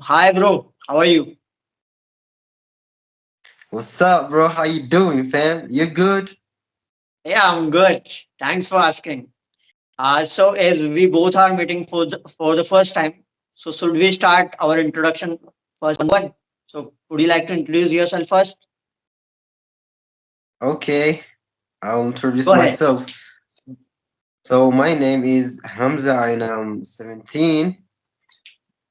Hi, bro. How are you? What's up, bro? How you doing, fam? You good? Yeah, I'm good. Thanks for asking. So as we both are meeting for the first time, so should we start our introduction first one? So would you like to introduce yourself first? Okay, I'll introduce Go ahead. myself. So my name is Hamza and I'm 17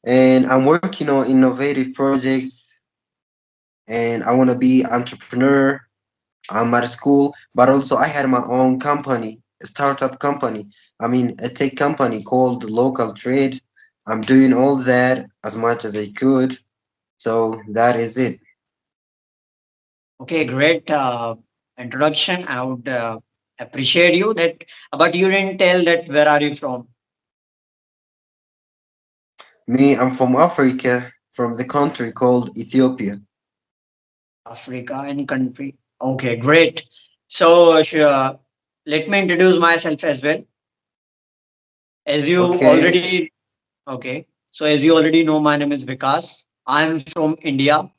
and I'm working on innovative projects and I want to be entrepreneur. I'm at school, but also I had my own company, a startup company. I mean, a tech company called Local Trade. I'm doing all that as much as I could. So that is it. Okay, great introduction. I would appreciate you that, but you didn't tell that where are you from? Me, I'm from Africa, from the country called Ethiopia. Africa, any country. Okay, great. So let me introduce myself as well. As you Okay. already Okay. So as you already know, my name is Vikas. I'm from India,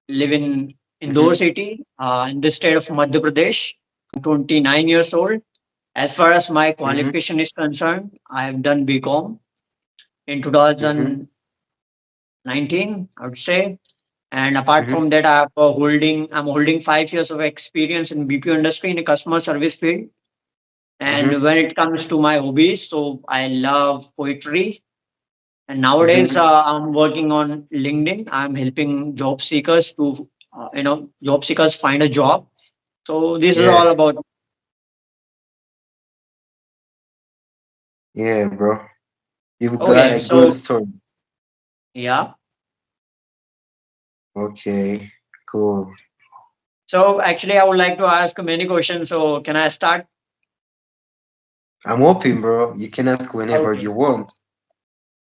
live in Indore Mm-hmm. city, in the state of Madhya Pradesh. I'm 29 years old. As far as my Mm-hmm. qualification is concerned, I have done BCom in Mm-hmm. 2019, I would say. And apart Mm-hmm. from that, I'm holding 5 years of experience in BPO industry in a customer service field. And Mm-hmm. when it comes to my hobbies, so I love poetry. And nowadays, Mm-hmm. I'm working on LinkedIn. I'm helping job seekers find a job. So this is Yeah. all about. Yeah, bro. You've got Okay, a good so story. yeah. Okay. Cool. So actually, I would like to ask many questions. So can I start? I'm open, bro. You can ask whenever Okay. you want.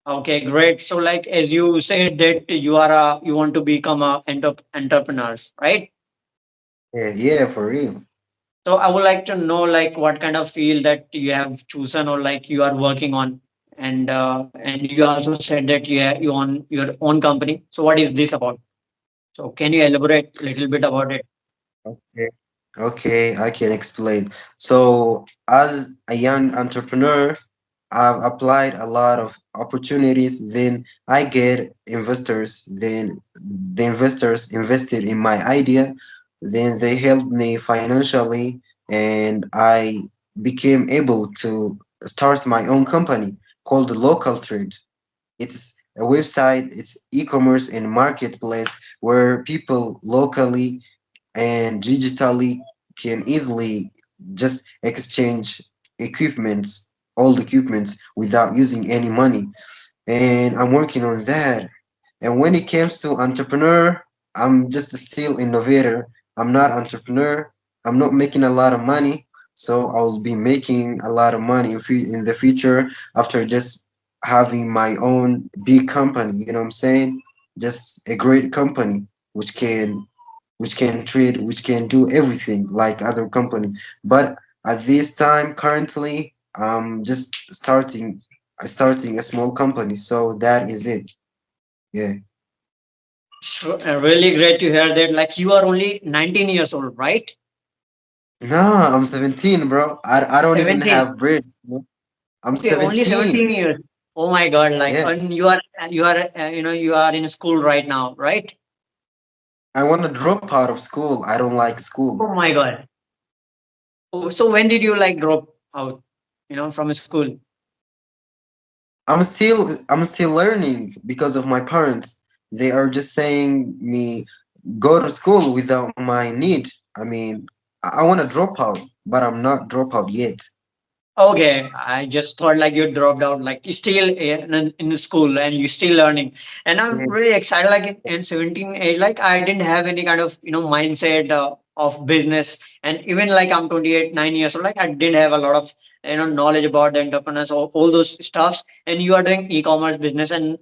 Okay, great. So like as you said that you want to become a entrepreneur, right? Yeah, yeah, for real. So I would like to know like what kind of field that you have chosen or like you are working on, and you also said that you own your own company. So what is this about? So can you elaborate a little bit about it? Okay. Okay, I can explain. So, as a young entrepreneur, I've applied a lot of opportunities. Then I get investors. Then the investors invested in my idea. Then they helped me financially, and I became able to start my own company called Local Trade. It's a website, it's e-commerce and marketplace where people locally and digitally can easily just exchange equipments, old equipments without using any money. And I'm working on that. And when it comes to entrepreneur, I'm just still innovator. I'm not entrepreneur. I'm not making a lot of money. So I'll be making a lot of money in the future after just having my own big company. You know what I'm saying? Just a great company which can trade, which can do everything like other company. But at this time, currently, I'm just starting a small company. So that is it. Yeah. Really great to hear that. Like you are only 19 years old, right? Nah, I'm 17, bro. I don't even 17. have braids. I'm Okay, only 17 17. years. Oh my God! Like, Yes. and you are in school right now, right? I want to drop out of school. I don't like school. Oh my God! Oh, so when did you like drop out, from school? I'm still learning because of my parents. They are just saying me go to school without my need. I mean, I want to drop out, but I'm not drop out yet. Okay, I just thought like you dropped out, like you still in school and you still learning. And I'm Yeah. really excited. Like in 17 age, like I didn't have any kind of mindset of business. And even like I'm 28, 9 years old, like I didn't have a lot of knowledge about the entrepreneurs or all those stuffs. And you are doing e-commerce business. And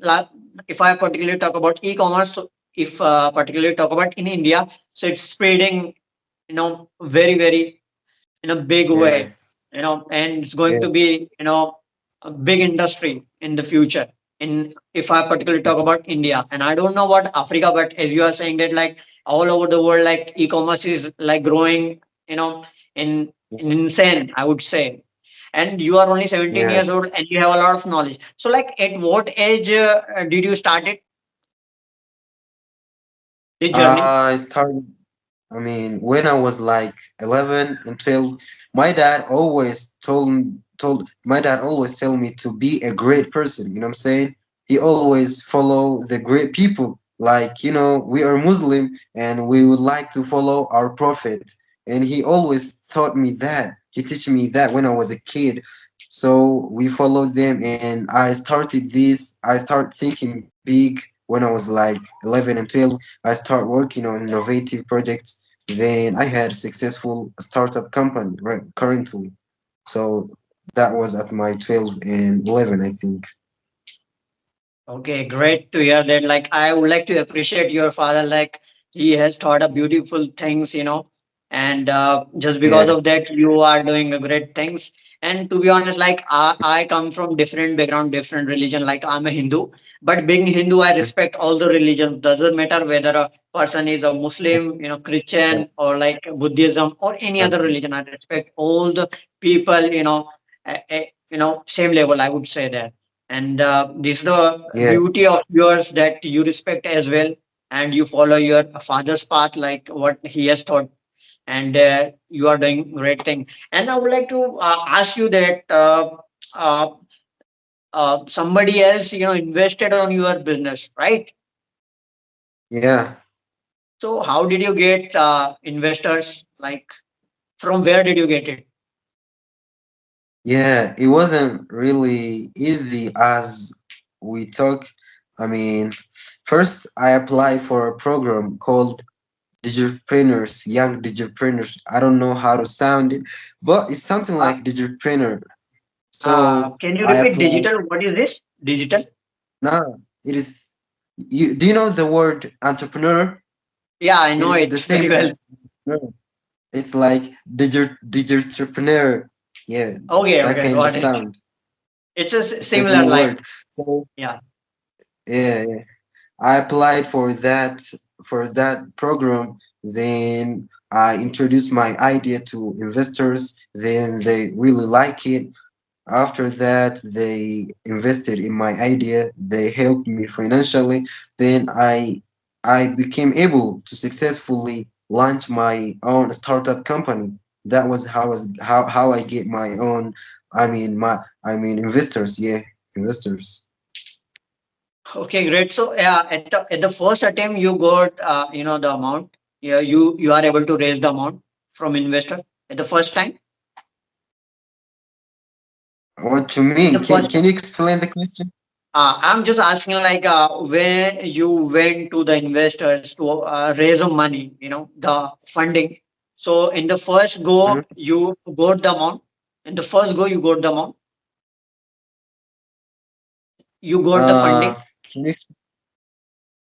if I particularly talk about e-commerce, so if particularly talk about in India, so it's spreading, very very in a big Yeah. way, and it's going Yeah. to be, a big industry in the future. in, if I particularly talk about India, and I don't know about Africa, but as you are saying that like all over the world, like e-commerce is like growing, you know, in insane, I would say. And you are only 17 Yeah. years old and you have a lot of knowledge. So like at what age did you start it, this journey? I started, I mean, when I was like 11 and 12, my dad always told my dad always tell me to be a great person, you know what I'm saying? He always follow the great people. Like, you know, we are Muslim and we would like to follow our prophet. And he always taught me that. He teach me that when I was a kid. So we followed them and I start thinking big when I was like 11 and 12. I start working on innovative projects. Then I had a successful startup company right currently. So that was at my 12 and 11, I think. Okay, great to hear that. Like, I would like to appreciate your father. Like, he has taught a beautiful things, and just because Yeah. of that, you are doing a great things. And to be honest, like, I come from different background, different religion. Like, I'm a Hindu, but being Hindu, I respect all the religions. Doesn't matter whether a person is a Muslim, Christian, or like Buddhism or any other religion. I respect all the people, same level. I would say that. And this is the Yeah. beauty of yours, that you respect as well, and you follow your father's path like what he has taught, and you are doing great thing. And I would like to ask you that uh, somebody else invested on your business, right? Yeah. So how did you get investors, like from where did you get it? Yeah, it wasn't really easy as we talk. I mean, first I applied for a program called Digipreneurs, Young Digipreneurs. I don't know how to sound it, but it's something uh, like Digipreneur. So can you I repeat applied. digital? What is this digital? No, it is. You do you know the word entrepreneur? Yeah, I It know is the it same very well. as entrepreneur. It's like Digiterpreneur. Yeah, Okay, that okay, kind of got it. sound. It's a It's a similar new like. word. So Yeah. yeah, I applied for that program. Then I introduced my idea to investors. Then they really like it. After that, they invested in my idea. They helped me financially. Then I became able to successfully launch my own startup company. That was how I get my own. I mean investors. Yeah, investors. Okay, great. So yeah, at the first attempt, you got the amount. Yeah, you are able to raise the amount from investor at the first time. What you At mean? the first, Can you explain the question? I'm just asking like when you went to the investors to raise some money, the funding. So in the first go, Mhm. you got the amount. In the first go, you got the amount. You got the Uh, funding. can you?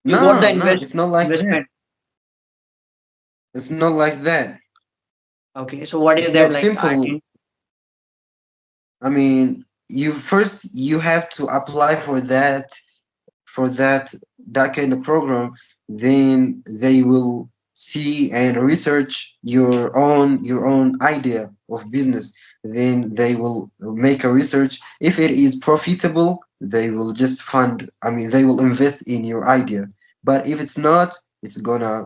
You got the No, it's not like that. investment. It's not like that. Okay, so what is It's that not like? I simple. didn't. I mean, you have to apply for that kind of program. Then they will see and research your own idea of business. Then they will make a research. If it is profitable, they will just fund. I mean, they will invest in your idea. But if it's not, it's gonna.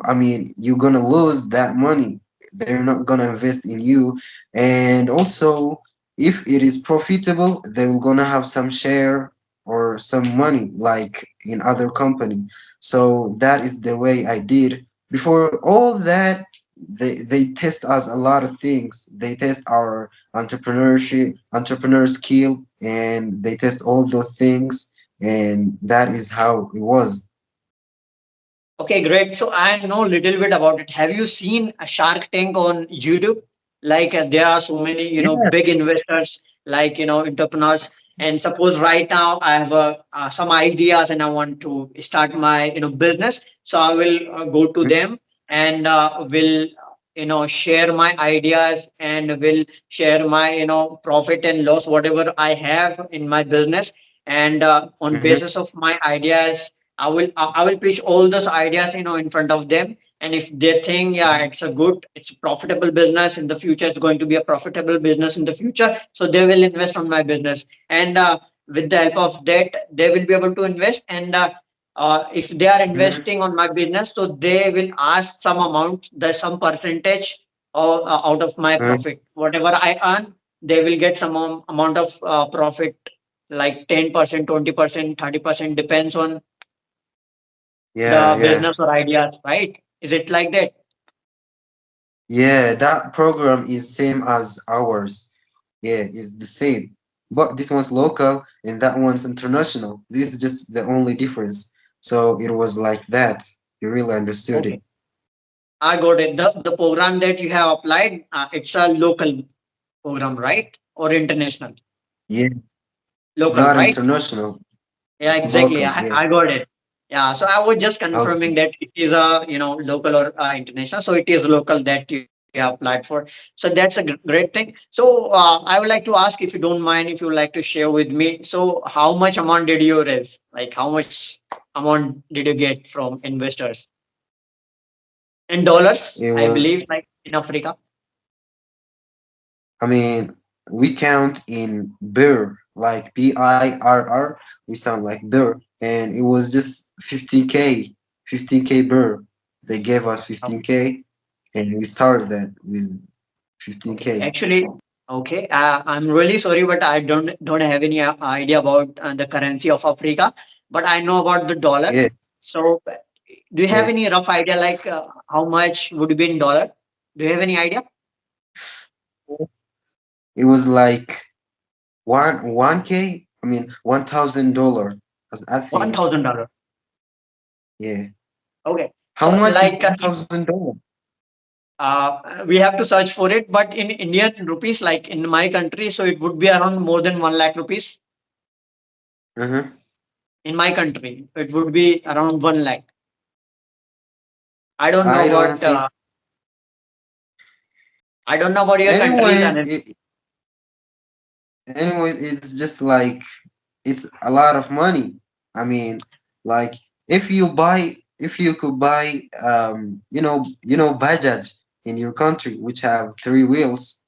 I mean, you're gonna lose that money. They're not gonna invest in you. And also, if it is profitable, they will gonna have some share or some money like in other company. So that is the way I did. Before all that, they test us a lot of things. They test our entrepreneur skill, and they test all those things, and that is how it was. Okay, great. So I know a little bit about it. Have you seen a Shark Tank on YouTube? Like there are so many, Yeah. big investors, like entrepreneurs. And suppose right now I have some ideas and I want to start my business. So I will go to them and will share my ideas and will share my profit and loss whatever I have in my business. and on Mm-hmm. basis of my ideas, I will pitch all those ideas, in front of them. And if they think, yeah, it's a profitable business in the future, it's going to be a profitable business in the future, so they will invest on my business. And with the help of that, they will be able to invest. And if they are Mm-hmm. investing on my business, so they will ask some amount, there's some percentage out of my profit. Whatever I earn, they will get some amount of profit, like 10%, 20%, 30%, depends on Yeah, the yeah. business or ideas, right? Is it like that? Yeah, that program is same as ours. Yeah, it's the same. But this one's local and that one's international. This is just the only difference. So it was like that. You really understood it. Okay, I got it. The program that you have applied, it's a local program, right? Or international? Yeah, Local, not right? international. Yeah, It's exactly. local. I, Yeah. I got it. Yeah, so I was just Okay. confirming that it is a local or international. So it is local that you have applied for. So that's a great thing. So I would like to ask, if you don't mind, if you would like to share with me. So how much amount did you raise? Like how much amount did you get from investors in dollars? It I was, believe, like in Africa. I mean, we count in birr, like BIRR. We sound like birr. And it was just 15K, 15K birr. They gave us Oh, 15K and we started that with okay, 15K. actually, okay. I'm really sorry, but I don't have any idea about the currency of Africa, but I know about the dollar. Yeah, So, do you have yeah. any rough idea, like how much would be in dollar? Do you have any idea? It was like one K. I mean $1,000. I think. $1,000. Yeah. Okay. How So, much is like, $1,000? we have to search for it, but in Indian rupees, like in my country, so it would be around more than 1 lakh rupees. Uh-huh. In my country, it would be around 1 lakh. I don't know I don't what. think. I don't know about your countries, Anyways, and it's just like it's a lot of money. I mean, like if you could buy Bajaj in your country which have three wheels.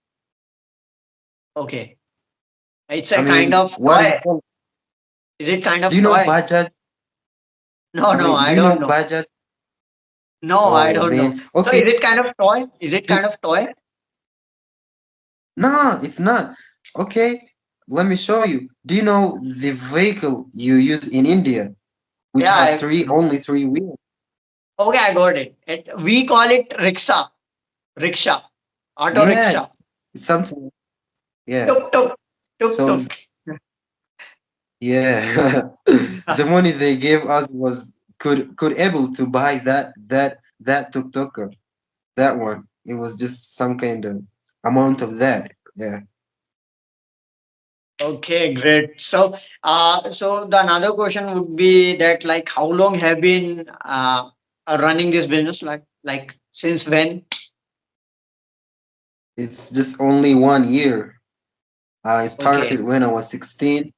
okay. It's I a kind mean, of what is toy. called? Is it kind Do of you know toy? Bajaj? No, I no, mean, do I you know don't know. Bajaj? No, I Oh don't know. man. So Okay. is it kind of toy? Is it Do, kind of toy? no, it's not. Okay. Let me show you. Do you know the vehicle you use in India, which Yeah, has I three know. only three wheels? Okay, I got it. We call it rickshaw. Rickshaw. Auto Yeah, rickshaw. it's something. Yeah. Tuk tuk. Tuk So tuk. yeah, the money they gave us was could able to buy that tuk-tuker, that one. It was just some kind of amount of that. Yeah. Okay, great. So, so the another question would be that, like, how long have been running this business? Like since when? It's just only 1 year. I Okay. started when I was 16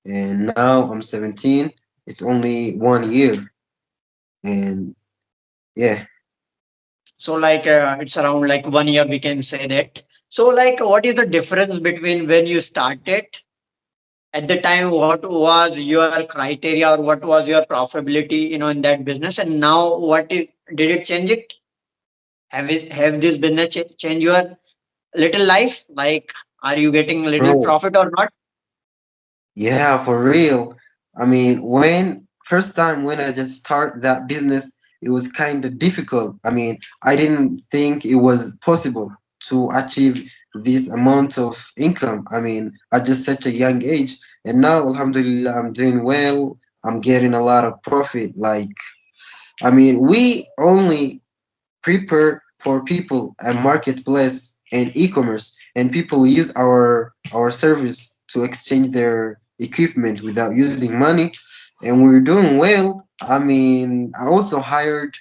and now I'm 17. It's only 1 year. And yeah, So like it's around like 1 year, we can say that. So like what is the difference between when you started at the time, what was your criteria or what was your profitability, in that business, and now did it change it? Have this business change your little life? Like are you getting little bro. profit or not? Yeah, for real. I mean, when first time when I just start that business, it was kind of difficult. I mean, I didn't think it was possible to achieve this amount of income. I mean, at just such a young age, and now, Alhamdulillah, I'm doing well. I'm getting a lot of profit. Like, I mean, we only prepare for people a marketplace and e-commerce, and people use our service to exchange their equipment without using money, and we're doing well. I mean, I also hired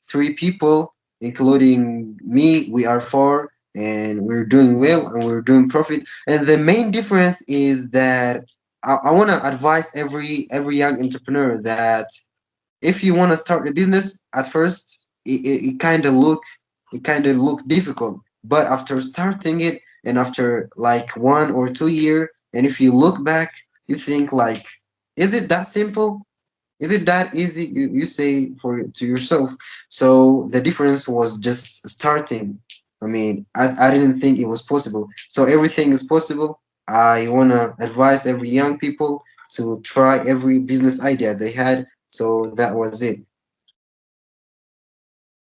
three people including me. We are four and we're doing well and we're doing profit, and the main difference is that I want to advise every young entrepreneur that if you want to start a business at first it kind of look difficult, but after starting it and after like 1 or 2 year, and if you look back, you think like, is it that simple? Is it that easy? You say for to yourself. So the difference was just starting. I mean, I didn't think it was possible. So everything is possible. I wanna advise every young people to try every business idea they had. So that was it.